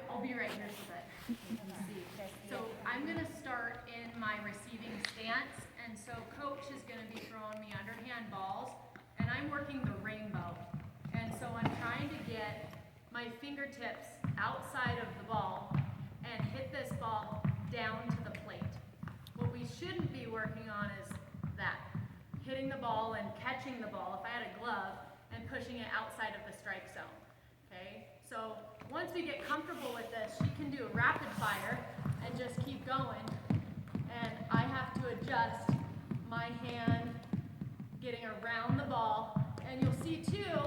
I'll be right here so that you can see. So I'm going to start in my receiving stance, and so coach is going to be throwing me underhand balls, and I'm working the rainbow. And so I'm trying to get my fingertips outside of the ball and hit this ball down to the plate. What we shouldn't be working on is that, hitting the ball and catching the ball, if I had a glove, and pushing it outside of the strike zone. Okay? So once we get comfortable with this, she can do a rapid fire and just keep going. And I have to adjust my hand getting around the ball. And you'll see too,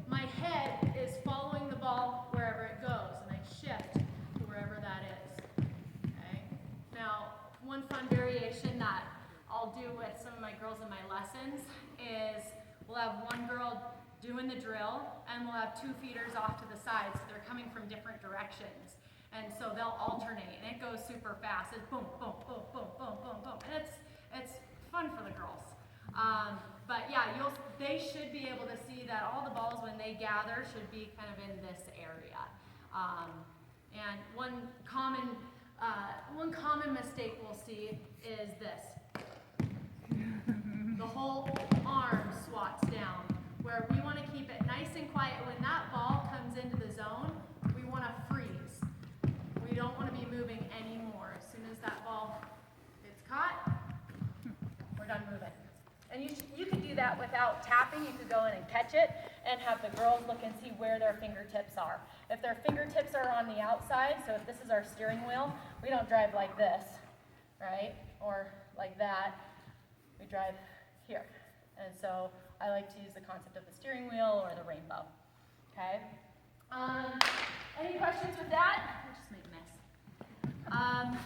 my head is following the ball wherever it goes. And I shift to wherever that is. Okay? Now, one fun variation that I'll do with some of my girls in my lessons is we'll have one girl doing the drill, and we'll have 2 feeders off to the side, so they're coming from different directions. And so they'll alternate, and it goes super fast. It's boom, boom, boom, boom, boom, boom, boom. And it's fun for the girls. But yeah, they should be able to see that all the balls, when they gather, should be kind of in this area. And one common mistake we'll see is this. The whole arm swats down, where we want to keep it nice and quiet. When that ball comes into the zone, we want to freeze. We don't want to be moving anymore. As soon as that ball gets caught, we're done moving. And you could do that without tapping. You could go in and catch it and have the girls look and see where their fingertips are. If their fingertips are on the outside, so if this is our steering wheel, we don't drive like this, right? Or like that. We drive here. And so I like to use the concept of the steering wheel or the rainbow. Okay? Any questions with that? I just made a mess.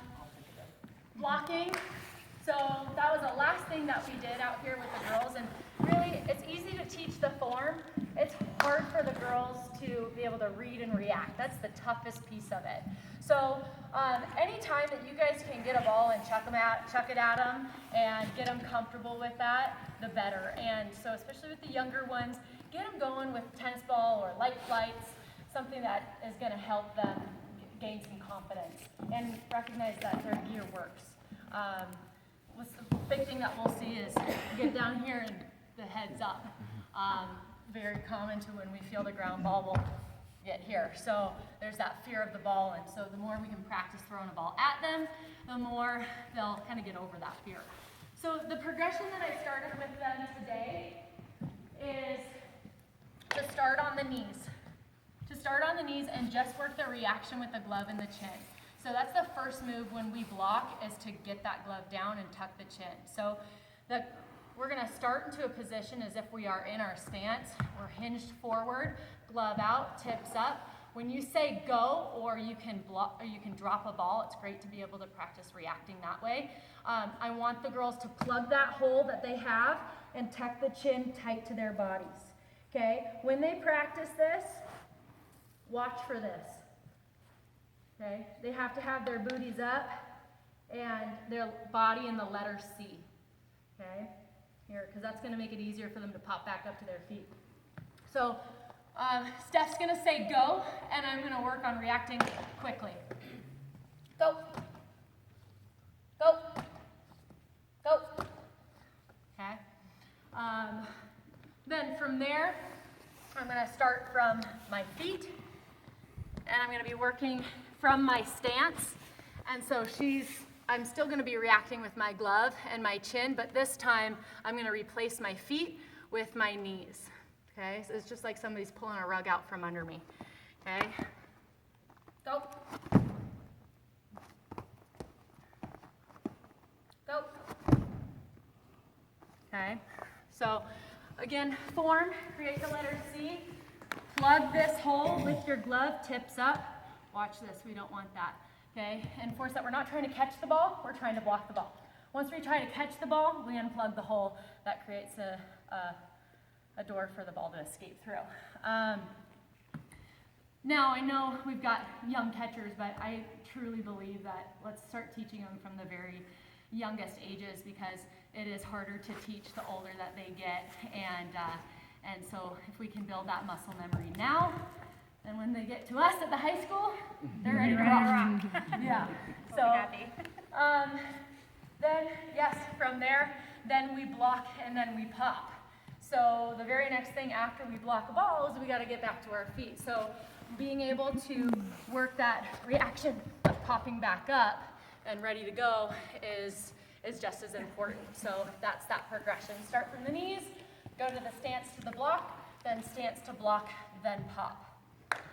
Blocking. So that was the last thing that we did out here with the girls. And really, it's easy to teach the form. It's hard for the girls to be able to read and react. That's the toughest piece of it. So anytime that you guys can get a ball and chuck it at them and get them comfortable with that, the better. And so especially with the younger ones, get them going with tennis ball or light flights, something that is going to help them gain some confidence and recognize that their gear works. What's the big thing that we'll see is get down here and the head's up. Very common to when we feel the ground ball will get here. So there's that fear of the ball, and so the more we can practice throwing a ball at them, the more they'll kind of get over that fear. So the progression that I started with them today is to start on the knees. To start on the knees and just work the reaction with the glove and the chin. So that's the first move when we block, is to get that glove down and tuck the chin. So we're going to start into a position as if we are in our stance. We're hinged forward, glove out, tips up. When you say go, or you can block, or you can drop a ball, it's great to be able to practice reacting that way. I want the girls to plug that hole that they have and tuck the chin tight to their bodies. Okay? When they practice this, watch for this. Okay? They have to have their booties up and their body in the letter C. Okay? Here, because that's going to make it easier for them to pop back up to their feet. So Steph's going to say go, and I'm going to work on reacting quickly. Go. Go. Go. Okay? Then from there, I'm going to start from my feet, and I'm going to be working from my stance. And so I'm still going to be reacting with my glove and my chin, but this time I'm going to replace my feet with my knees. Okay, so it's just like somebody's pulling a rug out from under me. Okay, go. Go. Okay, so again, form, create the letter C, plug this hole, lift your glove, tips up. Watch this, we don't want that. Okay, and force that. We're not trying to catch the ball, we're trying to block the ball. Once we try to catch the ball, we unplug the hole. That creates a door for the ball to escape through. Now, I know we've got young catchers, but I truly believe that let's start teaching them from the very youngest ages, because it is harder to teach the older that they get. And so if we can build that muscle memory now, And when they get to us at the high school, they're ready to rock. Yeah. So, then, yes, from there, then we block and then we pop. So the very next thing after we block a ball is we got to get back to our feet. So being able to work that reaction of popping back up and ready to go is just as important. So that's that progression. Start from the knees, go to the stance to the block, then stance to block, then pop.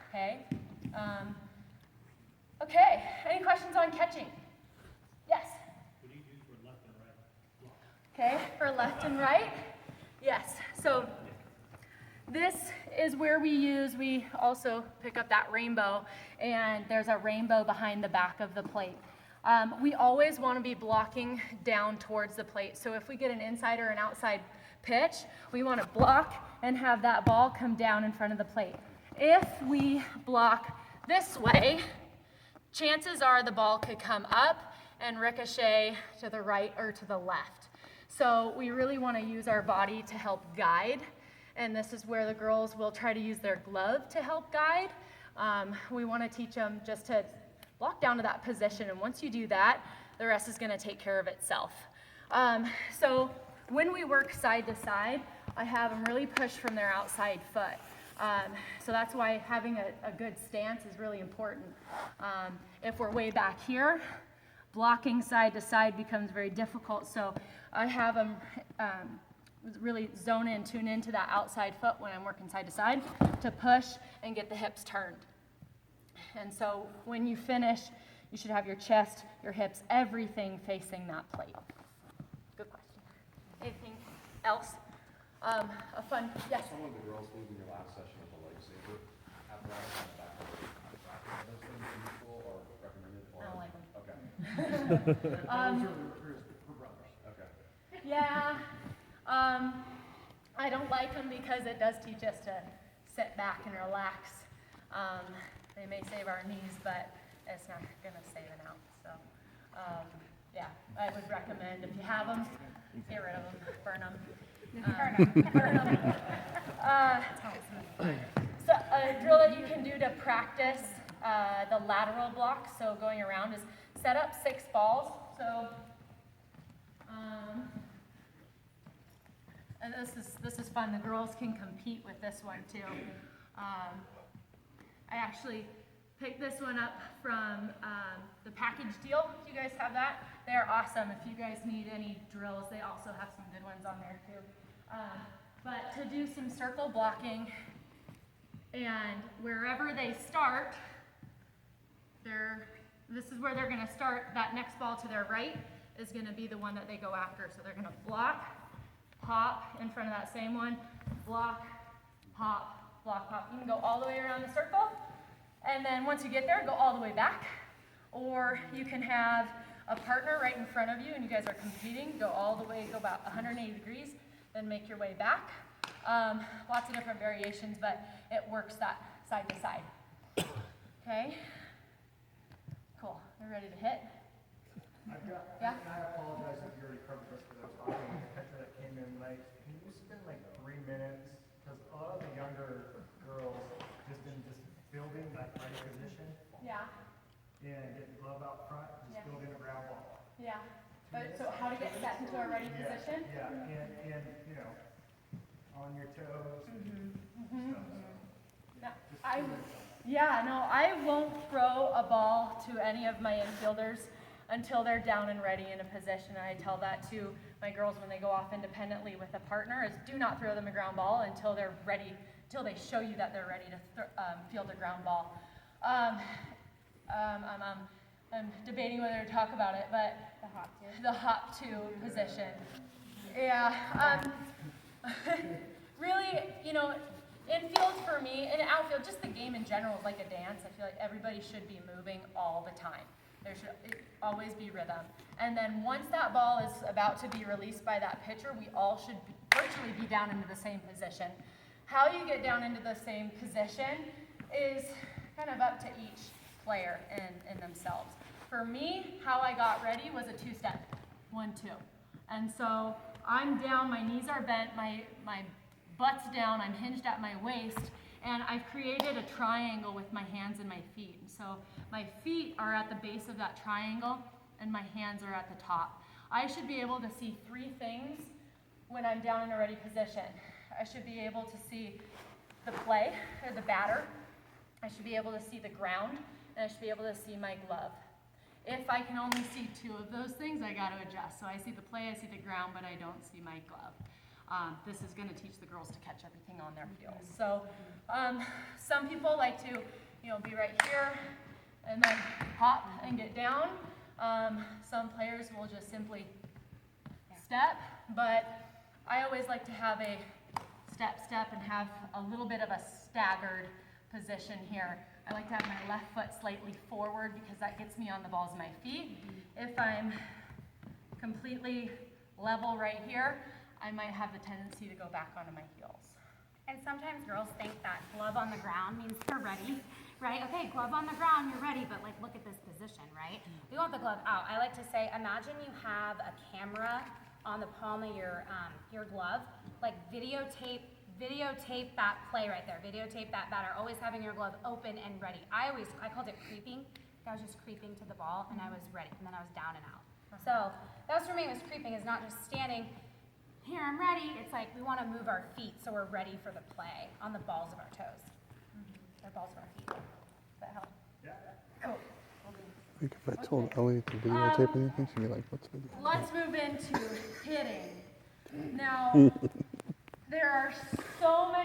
Okay? Okay, any questions on catching? Yes? What do you do for left and right block? Okay, for left and right? Yes, so this is where we also pick up that rainbow, and there's a rainbow behind the back of the plate. We always want to be blocking down towards the plate. So if we get an inside or an outside pitch, we want to block and have that ball come down in front of the plate. If we block this way, chances are the ball could come up and ricochet to the right or to the left. So we really want to use our body to help guide, and this is where the girls will try to use their glove to help guide. We want to teach them just to block down to that position, and once you do that, the rest is going to take care of itself. So when we work side to side, I have them really push from their outside foot. So that's why having a good stance is really important. If we're way back here, blocking side to side becomes very difficult. So I have them really zone in, tune into that outside foot when I'm working side to side to push and get the hips turned. And so when you finish, you should have your chest, your hips, everything facing that plate. Good question. Anything else? A fun, yes? Some of the girls gave me your last session of the lifesaver apparatus on the back of the contract. Are those things useful or recommended? Or? I don't like them. Okay. Those are for brothers. Okay. Yeah, I don't like them because it does teach us to sit back and relax. They may save our knees, but it's not going to save it out. So, yeah, I would recommend if you have them, get rid of them, burn them. Burn them. So a drill that you can do to practice the lateral block, so going around, is set up 6 balls. So, and this is fun. The girls can compete with this one too. I actually picked this one up from the package deal. If you guys have that, they're awesome. If you guys need any drills, they also have some good ones on there too. But to do some circle blocking, and wherever they start, this is where they're going to start. That next ball to their right is going to be the one that they go after. So they're going to block, pop in front of that same one, block, pop, block, pop. You can go all the way around the circle, and then once you get there, go all the way back. Or you can have a partner right in front of you, and you guys are competing. Go all the way, go about 180 degrees, then make your way back. Lots of different variations, but it works that side to side. Okay? Cool. We're ready to hit? Yeah? And I apologize if you already covered this, but I was talking with a catcher that came in late. Can you spend like 3 minutes? Because a lot of the younger girls just building that right position Yeah. and getting glove out front, just building a ground ball. Yeah. But so how to get set into a ready position? Yeah, and you know, on your toes. I won't throw a ball to any of my infielders until they're down and ready in a position. And I tell that to my girls when they go off independently with a partner, is do not throw them a ground ball until they're ready, until they show you that they're ready to field a ground ball. I'm debating whether to talk about it, but the hop to position. Yeah. Really, you know, infield for me, and outfield, just the game in general is like a dance. I feel like everybody should be moving all the time. There should always be rhythm. And then once that ball is about to be released by that pitcher, we all should virtually be down into the same position. How you get down into the same position is kind of up to each player in themselves. For me, how I got ready was a 2-step, 1-2. And so I'm down, my knees are bent, my butt's down, I'm hinged at my waist, And I've created a triangle with my hands and my feet. And so my feet are at the base of that triangle and my hands are at the top. I should be able to see 3 things when I'm down in a ready position. I should be able to see the play, or the batter. I should be able to see the ground, and I should be able to see my glove. If I can only see 2 of those things, I got to adjust. So I see the play, I see the ground, but I don't see my glove. This is going to teach the girls to catch everything on their heels. So some people like to, be right here and then hop and get down. Some players will just simply step, but I always like to have a step, and have a little bit of a staggered position here. I like to have my left foot slightly forward because that gets me on the balls of my feet. If I'm completely level right here, I might have the tendency to go back onto my heels. And sometimes girls think that glove on the ground means you're ready, right? Okay, glove on the ground, you're ready, but like look at this position, right? We want the glove out. I like to say, imagine you have a camera on the palm of your glove, like videotape that play right there, videotape that batter, always having your glove open and ready. I called it creeping. I was just creeping to the ball and I was ready, and then I was down and out. So that's for me, was creeping, is not just standing here, I'm ready. It's like we want to move our feet so we're ready for the play on the balls of our toes. The balls of our feet. Does that help? Yeah. Cool. I think if I told Ellie to videotape anything, she'd be like, what's video? Let's move into hitting. Now, there are so many